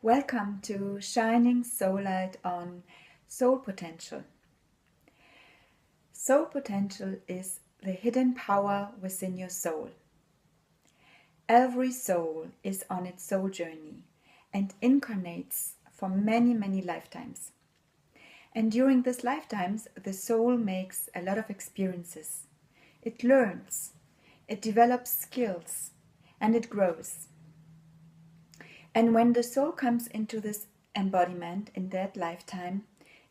Welcome to Shining Soul Light on Soul Potential. Soul potential is the hidden power within your soul. Every soul is on its soul journey and incarnates for many, many lifetimes. And during these lifetimes, the soul makes a lot of experiences. It learns, it develops skills, and it grows. And when the soul comes into this embodiment in that lifetime,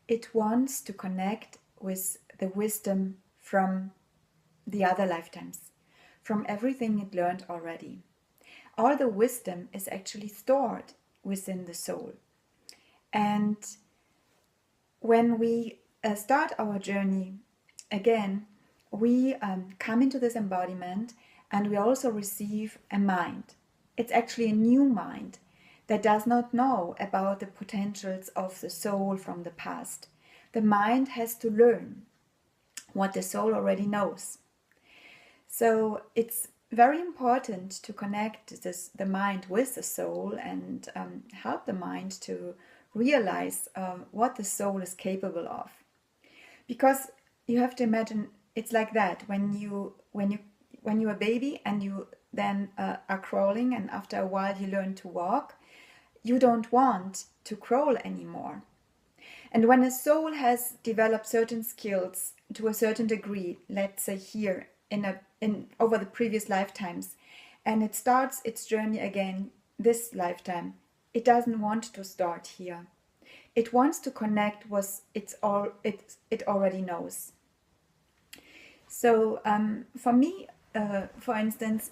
it wants to connect with the wisdom from the other lifetimes, from everything it learned already. All the wisdom is actually stored within the soul. And when we start our journey again, we come into this embodiment and we also receive a mind. It's actually a new mind that does not know about the potentials of the soul from the past. The mind has to learn what the soul already knows. So it's very important to connect the mind with the soul and help the mind to realize what the soul is capable of. Because you have to imagine it's like that when you're a baby and you then are crawling, and after a while you learn to walk. You don't want to crawl anymore. And when a soul has developed certain skills to a certain degree, let's say here in over the previous lifetimes, and it starts its journey again this lifetime, it doesn't want to start here. It wants to connect with it already knows. So for me, for instance,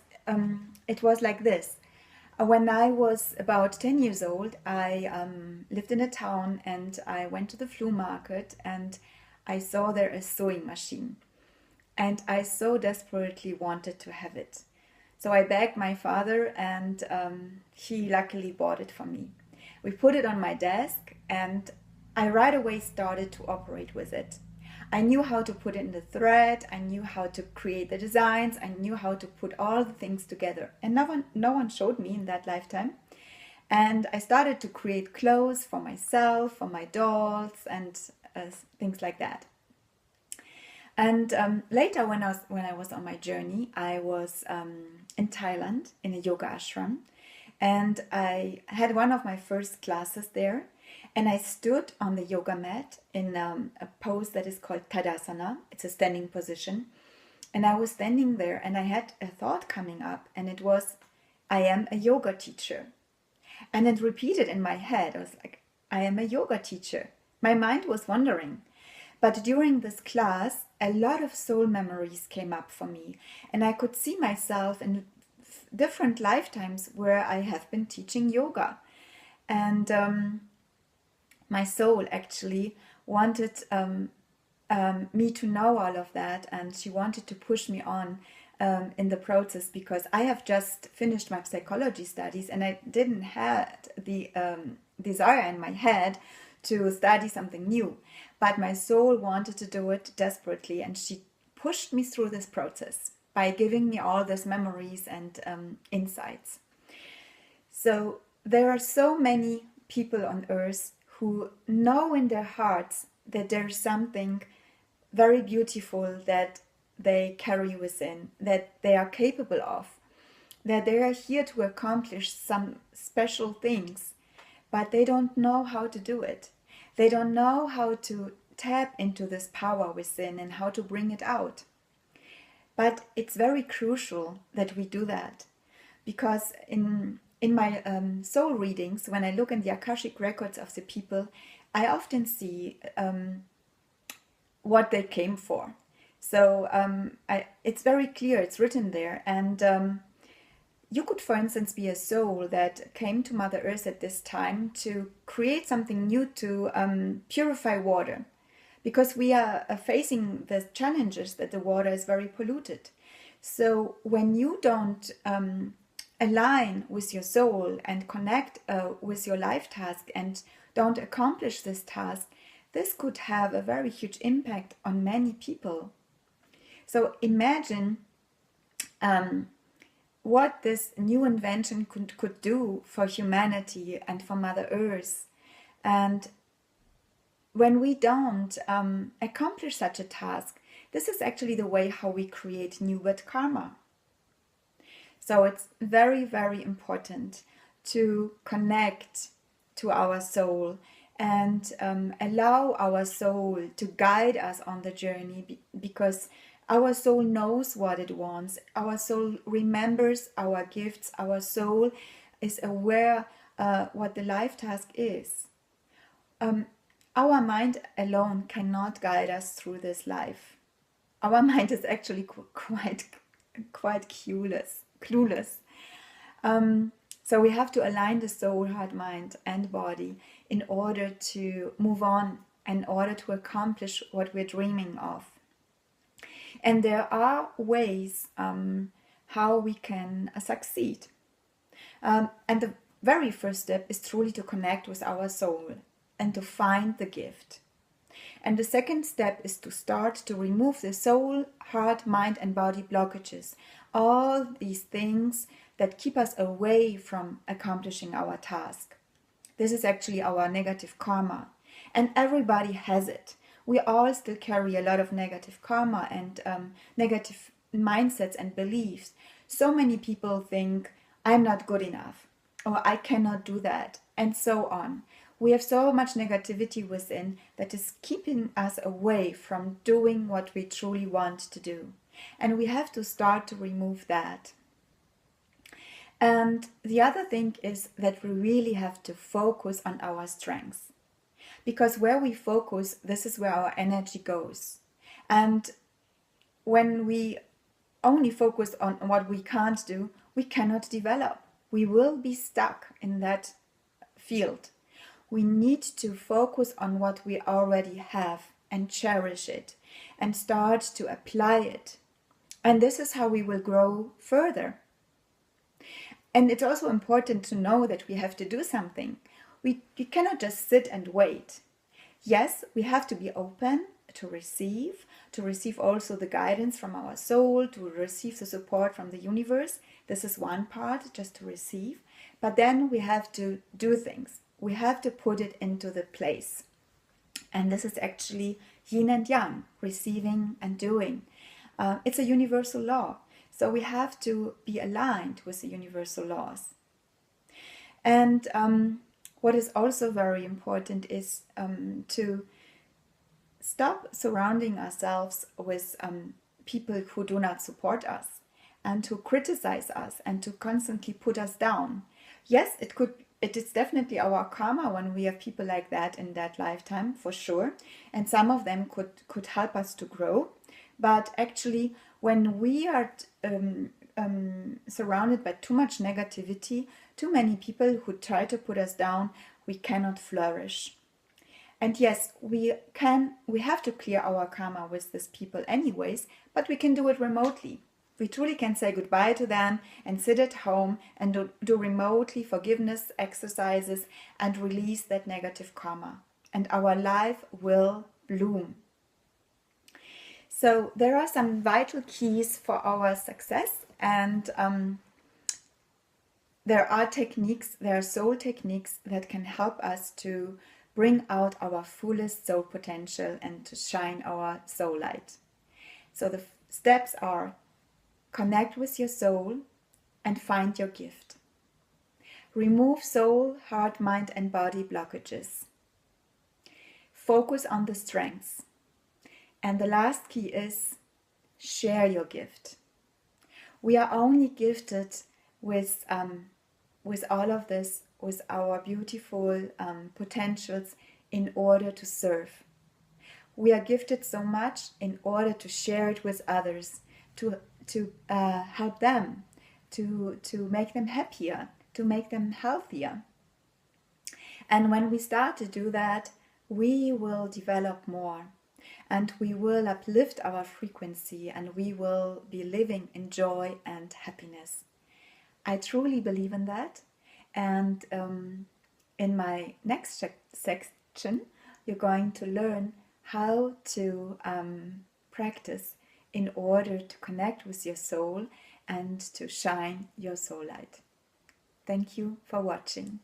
it was like this. When I was about 10 years old, I lived in a town and I went to the flea market and I saw there a sewing machine. And I so desperately wanted to have it. So I begged my father and he luckily bought it for me. We put it on my desk and I right away started to operate with it. I knew how to put in the thread, I knew how to create the designs, I knew how to put all the things together. And no one showed me in that lifetime. And I started to create clothes for myself, for my dolls, and things like that. And later when I was on my journey, I was in Thailand in a yoga ashram. And I had one of my first classes there. And I stood on the yoga mat in a pose that is called Tadasana. It's a standing position. And I was standing there and I had a thought coming up, and it was, I am a yoga teacher. And it repeated in my head. I was like, I am a yoga teacher. My mind was wandering. But during this class, a lot of soul memories came up for me. And I could see myself in different lifetimes where I have been teaching yoga. And my soul actually wanted me to know all of that, and she wanted to push me on in the process, because I have just finished my psychology studies and I didn't have the desire in my head to study something new. But my soul wanted to do it desperately, and she pushed me through this process by giving me all these memories and insights. So there are so many people on earth who know in their hearts that there's something very beautiful that they carry within, that they are capable of, that they are here to accomplish some special things, but they don't know how to do it. They don't know how to tap into this power within and how to bring it out. But it's very crucial that we do that, because in my soul readings, when I look in the Akashic records of the people, I often see what they came for. So it's very clear, it's written there. And you could, for instance, be a soul that came to Mother Earth at this time to create something new, to purify water. Because we are facing the challenges that the water is very polluted. So when you don't align with your soul and connect with your life task and don't accomplish this task, this could have a very huge impact on many people. So imagine what this new invention could do for humanity and for Mother Earth. And when we don't accomplish such a task, this is actually the way how we create new bad karma. So it's very, very important to connect to our soul and allow our soul to guide us on the journey, because our soul knows what it wants. Our soul remembers our gifts. Our soul is aware what the life task is. Our mind alone cannot guide us through this life. Our mind is actually quite clueless. So we have to align the soul, heart, mind, and body in order to move on, in order to accomplish what we're dreaming of. And there are ways how we can succeed. And the very first step is truly to connect with our soul and to find the gift. And the second step is to start to remove the soul, heart, mind, and body blockages. All these things that keep us away from accomplishing our task. This is actually our negative karma. And everybody has it. We all still carry a lot of negative karma and negative mindsets and beliefs. So many people think, I'm not good enough, or I cannot do that, and so on. We have so much negativity within that is keeping us away from doing what we truly want to do. And we have to start to remove that. And the other thing is that we really have to focus on our strengths. Because where we focus, this is where our energy goes. And when we only focus on what we can't do, we cannot develop. We will be stuck in that field. We need to focus on what we already have and cherish it and start to apply it. And this is how we will grow further. And it's also important to know that we have to do something. We cannot just sit and wait. Yes, we have to be open to receive also the guidance from our soul, to receive the support from the universe. This is one part, just to receive. But then we have to do things. We have to put it into the place. And this is actually yin and yang, receiving and doing. It's a universal law. So we have to be aligned with the universal laws. And what is also very important is to stop surrounding ourselves with people who do not support us and who criticize us and to constantly put us down. Yes, it is definitely our karma when we have people like that in that lifetime, for sure. And some of them could help us to grow. But actually, when we are surrounded by too much negativity, too many people who try to put us down, we cannot flourish. And yes, we have to clear our karma with these people anyways, but we can do it remotely. We truly can say goodbye to them and sit at home and do remotely forgiveness exercises and release that negative karma. And our life will bloom. So there are some vital keys for our success, and there are soul techniques that can help us to bring out our fullest soul potential and to shine our soul light. So the steps are: connect with your soul and find your gift. Remove soul, heart, mind, and body blockages. Focus on the strengths. And the last key is share your gift. We are only gifted with all of this, with our beautiful potentials in order to serve. We are gifted so much in order to share it with others, to help them, to make them happier, to make them healthier. And when we start to do that, we will develop more. And we will uplift our frequency and we will be living in joy and happiness. I truly believe in that. And in my next section, you're going to learn how to practice in order to connect with your soul and to shine your soul light. Thank you for watching.